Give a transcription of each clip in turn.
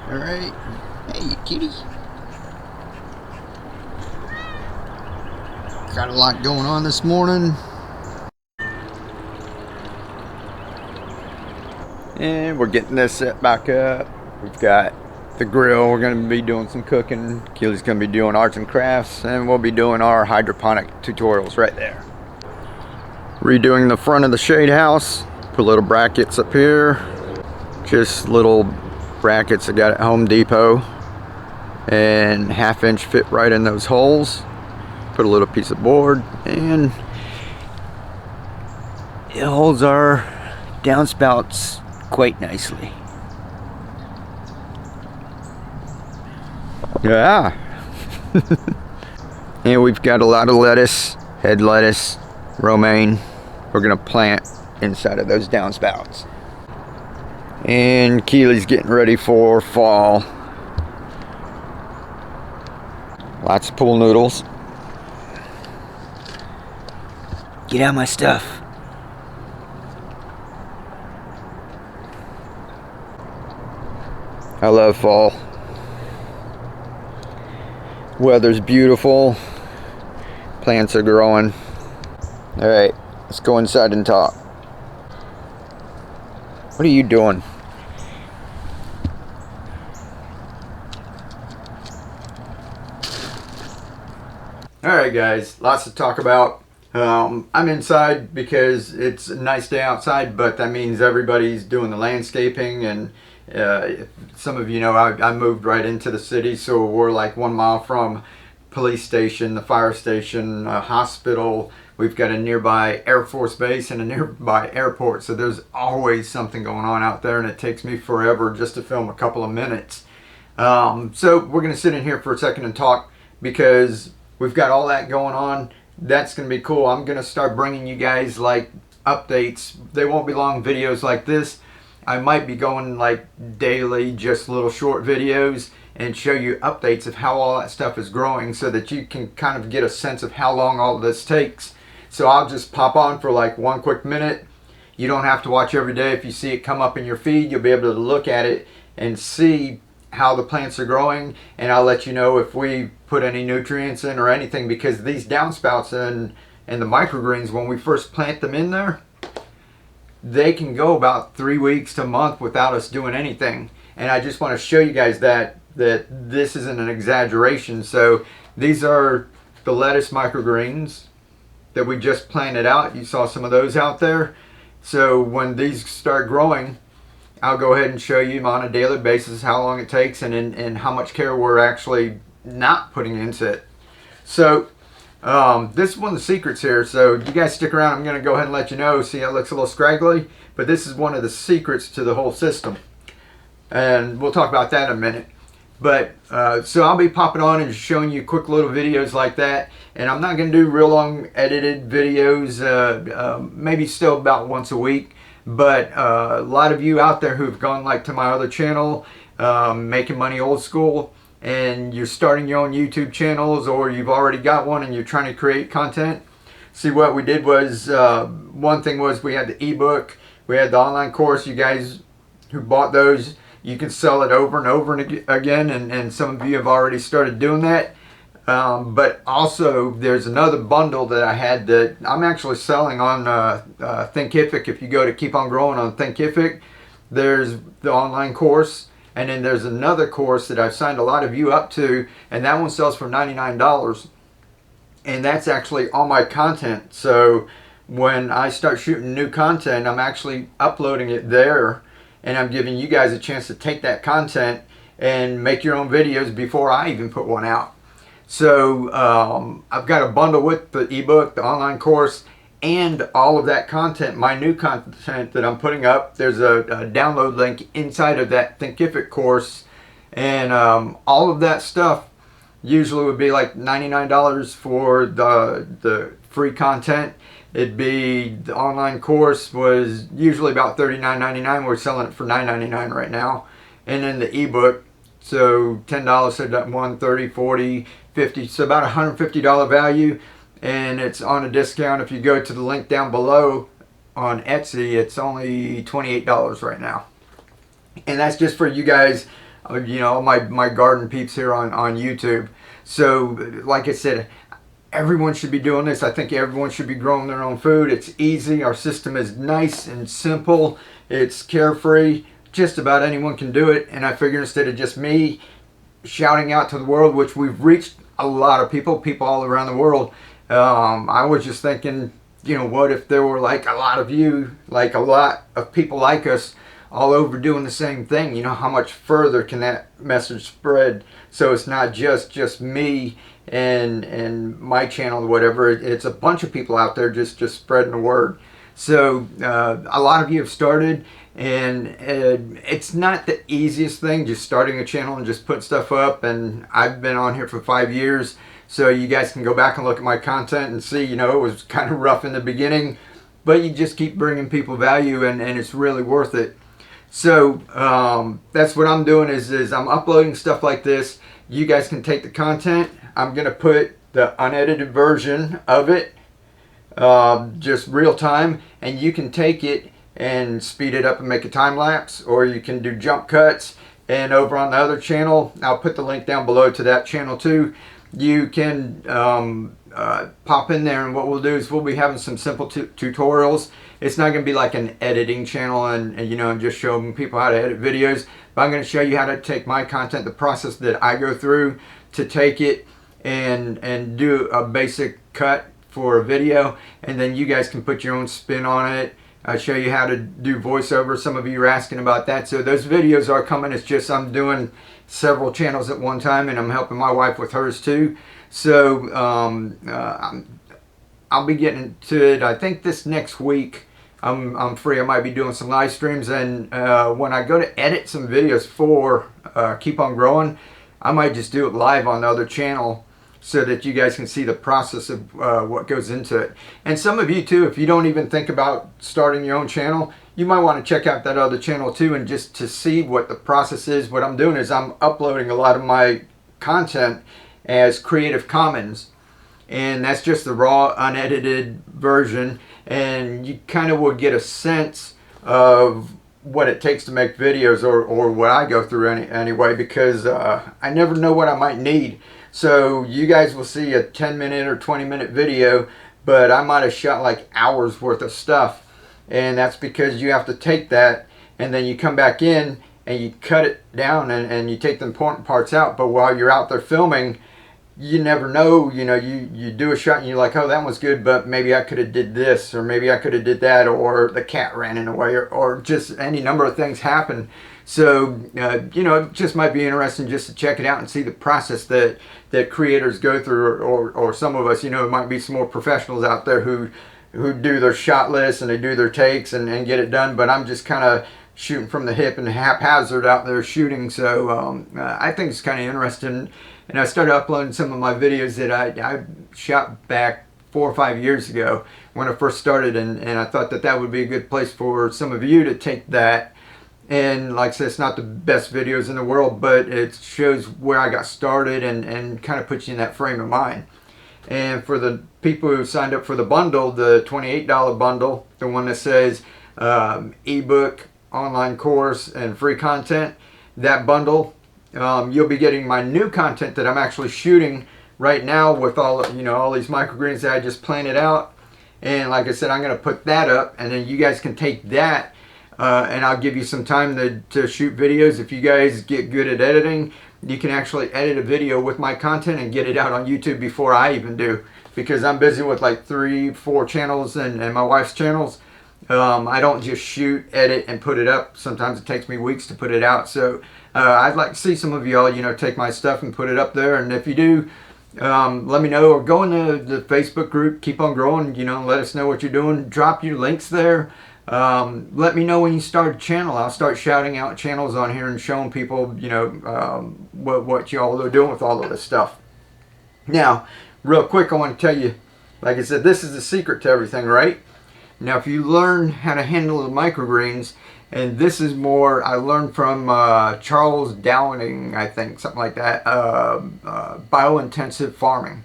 Alright. Hey, kitty. Got a lot going on this morning. And we're getting this set back up. We've got the grill. We're going to be doing some cooking. Keely's going to be doing arts and crafts. And we'll be doing our hydroponic tutorials right there. Redoing the front of the shade house. Put little brackets up here. Just little brackets I got at Home Depot. And 1/2 inch fit right in those holes. Put a little piece of board and it holds our downspouts quite nicely. Yeah. And we've got a lot of lettuce, head lettuce, romaine. We're gonna plant inside of those downspouts. And Keely's getting ready for fall. Lots of pool noodles. Get out my stuff. I love fall. Weather's beautiful. Plants are growing. Alright, let's go inside and talk. What are you doing? Alright guys, lots to talk about. I'm inside because it's a nice day outside, but that means everybody's doing the landscaping, and some of you know I moved right into the city, so we're like 1 mile from police station, the fire station, a hospital. We've got a nearby Air Force base and a nearby airport, so there's always something going on out there, and it takes me forever just to film a couple of minutes. So we're going to sit in here for a second and talk because we've got all that going on. That's going to be cool. I'm going to start bringing you guys like updates. They won't be long videos like this. I might be going like daily, just little short videos, and show you updates of how all that stuff is growing so that you can kind of get a sense of how long all this takes. So I'll just pop on for like 1 quick minute. You don't have to watch every day. If you see it come up in your feed, you'll be able to look at it and see how the plants are growing, and I'll let you know if we put any nutrients in or anything, because these downspouts and the microgreens, when we first plant them in there, they can go about 3 weeks to a month without us doing anything. And I just want to show you guys that this isn't an exaggeration. So these are the lettuce microgreens that we just planted out. You saw some of those out there. So when these start growing, I'll go ahead and show you on a daily basis how long it takes and how much care we're actually not putting into it. So this is one of the secrets here. So you guys stick around. I'm going to go ahead and let you know. See, it looks a little scraggly, but this is one of the secrets to the whole system. And we'll talk about that in a minute. But so I'll be popping on and showing you quick little videos like that. And I'm not going to do real long edited videos, maybe still about once a week. But a lot of you out there who've gone like to my other channel, Making Money Old School, and you're starting your own YouTube channels, or you've already got one and you're trying to create content. See, what we did was, one thing was we had the ebook, we had the online course. You guys who bought those, you can sell it over and over again, and some of you have already started doing that. But also there's another bundle that I had that I'm actually selling on Thinkific. If you go to Keep On Growing on Thinkific, there's the online course, and then there's another course that I've signed a lot of you up to, and that one sells for $99, and that's actually all my content. So when I start shooting new content, I'm actually uploading it there, and I'm giving you guys a chance to take that content and make your own videos before I even put one out. So I've got a bundle with the ebook, the online course, and all of that content, my new content that I'm putting up. There's a download link inside of that Thinkific course, and all of that stuff usually would be like $99 for the free content. It'd be, the online course was usually about $39.99. We're selling it for $9.99 right now. And then the ebook, so $10, so that $130, $40, $50, so about $150 value, and it's on a discount. If you go to the link down below on Etsy, it's only $28 right now. And that's just for you guys you know, my garden peeps here on YouTube. So like I said, everyone should be doing this. I think everyone should be growing their own food. It's easy. Our system is nice and simple. It's carefree. Just about anyone can do it. And I figure instead of just me shouting out to the world, which we've reached a lot of people all around the world, I was just thinking, you know, what if there were like a lot of you, like a lot of people like us all over doing the same thing? You know, how much further can that message spread? So it's not just me and my channel or whatever. It's a bunch of people out there just spreading the word. So a lot of you have started, and it's not the easiest thing, just starting a channel and just putting stuff up. And I've been on here for 5 years, so you guys can go back and look at my content and see, you know, it was kind of rough in the beginning, but you just keep bringing people value, and it's really worth it. So that's what I'm doing is I'm uploading stuff like this. You guys can take the content. I'm going to put the unedited version of it, just real time, and you can take it and speed it up and make a time lapse, or you can do jump cuts. And over on the other channel, I'll put the link down below to that channel too. You can pop in there, and what we'll do is we'll be having some simple tutorials. It's not going to be like an editing channel and you know, just showing people how to edit videos, but I'm going to show you how to take my content, the process that I go through to take it and do a basic cut for a video, and then you guys can put your own spin on it. I show you how to do voiceover. Some of you are asking about that, so those videos are coming. It's just I'm doing several channels at one time, and I'm helping my wife with hers too. So I'll be getting to it. I think this next week I'm free. I might be doing some live streams, and when I go to edit some videos for Keep On Growing, I might just do it live on the other channel, so that you guys can see the process of what goes into it. And some of you too, if you don't even think about starting your own channel, you might want to check out that other channel too, and just to see what the process is. What I'm doing is I'm uploading a lot of my content as Creative Commons, and that's just the raw unedited version, and you kind of will get a sense of what it takes to make videos, or what I go through anyway, because I never know what I might need. So you guys will see a 10-minute or 20-minute video, but I might have shot like hours worth of stuff. And that's because you have to take that, and then you come back in and you cut it down, and you take the important parts out. But while you're out there filming, you never know, you know, you do a shot and you're like, oh, that was good, but maybe I could have did this, or maybe I could have did that, or the cat ran in the way, or just any number of things happen. So, you know, it just might be interesting just to check it out and see the process that creators go through, or some of us, you know, it might be some more professionals out there who do their shot lists and they do their takes and get it done. But I'm just kind of shooting from the hip and haphazard out there shooting. So I think it's kind of interesting. And I started uploading some of my videos that I shot back 4 or 5 years ago when I first started, and I thought that would be a good place for some of you to take that. And like I said, it's not the best videos in the world, but it shows where I got started and kind of puts you in that frame of mind. And for the people who signed up for the bundle, the $28 bundle, the one that says ebook, online course, and free content, that bundle, you'll be getting my new content that I'm actually shooting right now with all these microgreens that I just planted out. And like I said, I'm going to put that up, and then you guys can take that, and I'll give you some time to shoot videos. If you guys get good at editing, you can actually edit a video with my content and get it out on YouTube before I even do, because I'm busy with like 3-4 channels and my wife's channels. I don't just shoot, edit, and put it up. Sometimes it takes me weeks to put it out. So I'd like to see some of y'all, take my stuff and put it up there. And if you do, let me know, or go in the Facebook group, Keep On Growing, let us know what you're doing. Drop your links there. Let me know when you start a channel. I'll start shouting out channels on here and showing people, what y'all are doing with all of this stuff. Now, real quick, I want to tell you, like I said, this is the secret to everything, right? Now, if you learn how to handle the microgreens, and this is more, I learned from Charles Downing, I think, something like that, biointensive farming.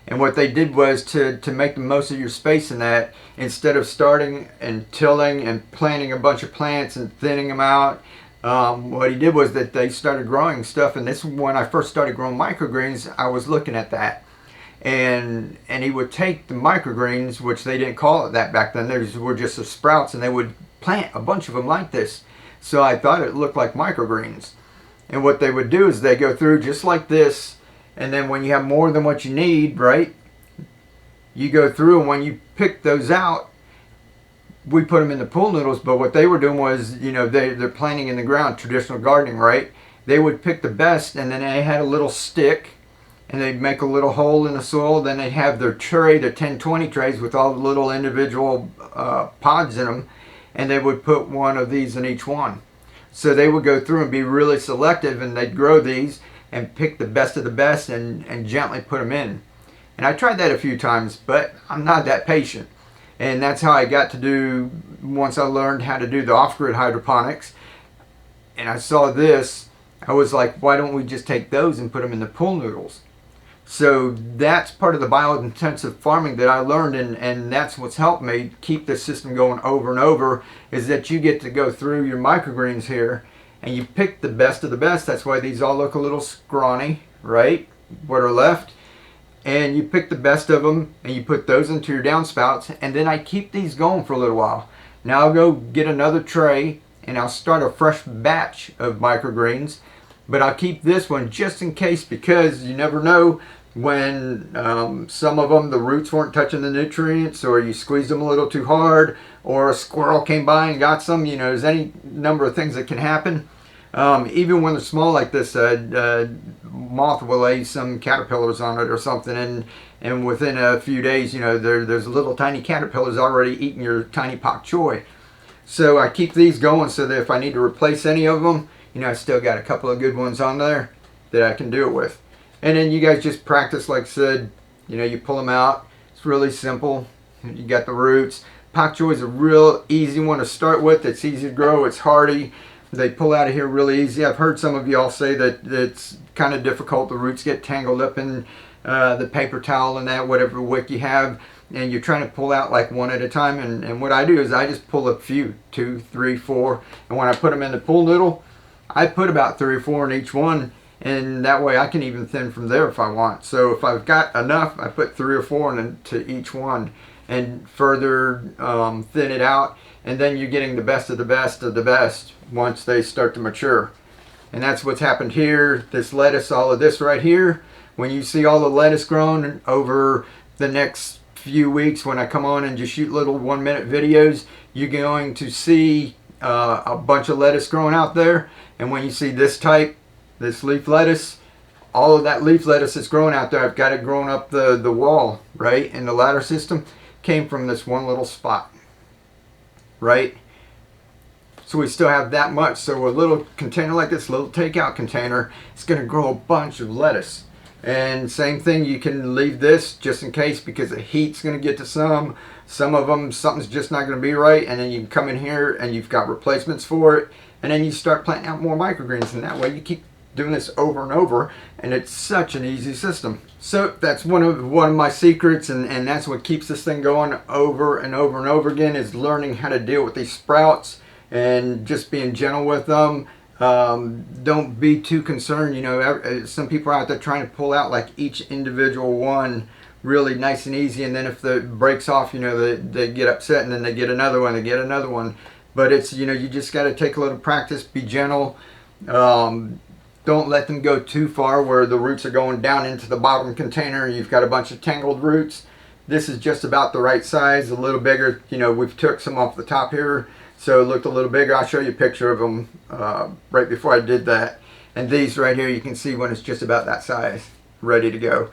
And what they did was to make the most of your space in that, instead of starting and tilling and planting a bunch of plants and thinning them out, what he did was that they started growing stuff, and this when I first started growing microgreens, I was looking at that, and he would take the microgreens, which they didn't call it that back then, they were just the sprouts, and they would plant a bunch of them like this. So I thought it looked like microgreens, and what they would do is they go through just like this, and then when you have more than what you need, right, you go through, and when you pick those out, we put them in the pool noodles. But what they were doing was, you know, they're planting in the ground, traditional gardening, right? They would pick the best, and then they had a little stick, and they'd make a little hole in the soil. Then they'd have their tray, their 10-20 trays with all the little individual pods in them, and they would put one of these in each one. So they would go through and be really selective, and they'd grow these and pick the best of the best and gently put them in. And I tried that a few times, but I'm not that patient. And that's how I got to do, once I learned how to do the off-grid hydroponics, and I saw this, I was like, why don't we just take those and put them in the pool noodles? So that's part of the bio-intensive farming that I learned, and that's what's helped me keep this system going over and over, is that you get to go through your microgreens here, and you pick the best of the best. That's why these all look a little scrawny, right, what are left. And you pick the best of them, and you put those into your downspouts, and then I keep these going for a little while. Now I'll go get another tray, and I'll start a fresh batch of microgreens, but I'll keep this one just in case, because you never know when some of them, the roots weren't touching the nutrients, or you squeezed them a little too hard, or a squirrel came by and got some. You know, there's any number of things that can happen. Even when they're small like this, moth will lay some caterpillars on it or something, and within a few days, you know, there's little tiny caterpillars already eating your tiny pak choi. So I keep these going so that if I need to replace any of them, you know, I still got a couple of good ones on there that I can do it with. And then you guys just practice, like I said, you know, you pull them out. It's really simple. You got the roots. Pak choi is a real easy one to start with. It's easy to grow. It's hardy. They pull out of here really easy. I've heard some of y'all say that it's kind of difficult. The roots get tangled up in the paper towel and that, whatever wick you have, and you're trying to pull out like one at a time. And what I do is I just pull a few, 2, 3, 4, and when I put them in the pool noodle, I put about 3 or 4 in each one, and that way I can even thin from there if I want. So if I've got enough, I put 3 or 4 into each one and further thin it out, and then you're getting the best of the best of the best once they start to mature. And that's what's happened here. This lettuce, all of this right here, when you see all the lettuce grown over the next few weeks, when I come on and just shoot little 1-minute videos, you're going to see a bunch of lettuce growing out there. And when you see this type, this leaf lettuce, all of that leaf lettuce that's growing out there, I've got it growing up the wall, right, in the ladder system, came from this one little spot, right? So we still have that much. So a little container like this, little takeout container, it's going to grow a bunch of lettuce. And same thing, you can leave this just in case, because the heat's going to get to some of them, something's just not going to be right, and then you can come in here and you've got replacements for it, and then you start planting out more microgreens, and that way you keep doing this over and over, and it's such an easy system. So that's one of my secrets, and that's what keeps this thing going over and over and over again, is learning how to deal with these sprouts and just being gentle with them. Don't be too concerned. You know, some people are out there trying to pull out like each individual one really nice and easy, and then if it breaks off, you know, they get upset, and then they get another one, they get another one. But it's, you know, you just got to take a little practice, be gentle. Don't let them go too far where the roots are going down into the bottom container. You've got a bunch of tangled roots. This is just about the right size, a little bigger. You know, we've took some off the top here, so it looked a little bigger. I'll show you a picture of them right before I did that. And these right here, you can see when it's just about that size, ready to go.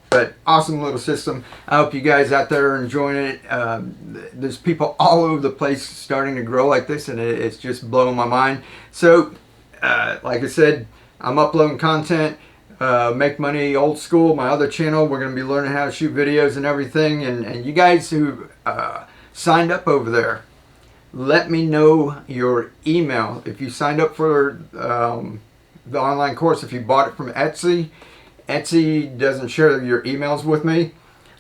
But awesome little system. I hope you guys out there are enjoying it. There's people all over the place starting to grow like this, and it's just blowing my mind. So, like I said, I'm uploading content. Make Money Old School, my other channel. We're going to be learning how to shoot videos and everything. And you guys who signed up over there, let me know your email. If you signed up for the online course, if you bought it from Etsy, Etsy doesn't share your emails with me.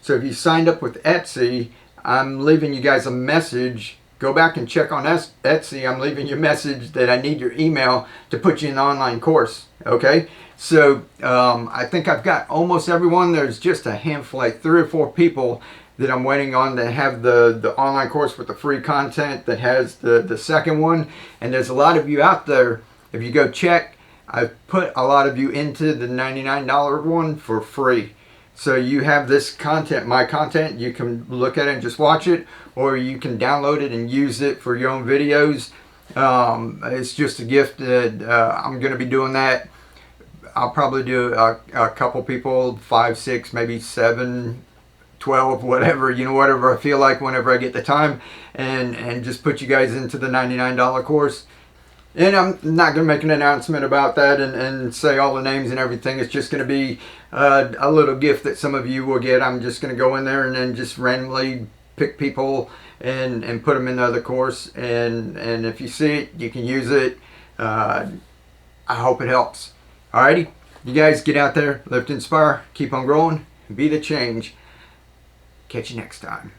So if you signed up with Etsy, I'm leaving you guys a message go back and check on Etsy. I'm leaving you a message that I need your email to put you in the online course. Okay, so I think I've got almost everyone. There's just a handful, like 3 or 4 people that I'm waiting on to have the online course with the free content that has the second one. And there's a lot of you out there. If you go check, I've put a lot of you into the $99 one for free. So you have this content, my content, you can look at it and just watch it, or you can download it and use it for your own videos. It's just a gift that I'm going to be doing that. I'll probably do a couple people, 5, 6, maybe 7, 12, whatever, whatever I feel like whenever I get the time, and just put you guys into the $99 course. And I'm not going to make an announcement about that and say all the names and everything. It's just going to be a little gift that some of you will get. I'm just going to go in there and then just randomly pick people and put them in the other course. And if you see it, you can use it. I hope it helps. Alrighty, you guys get out there, lift, inspire, keep on growing, be the change. Catch you next time.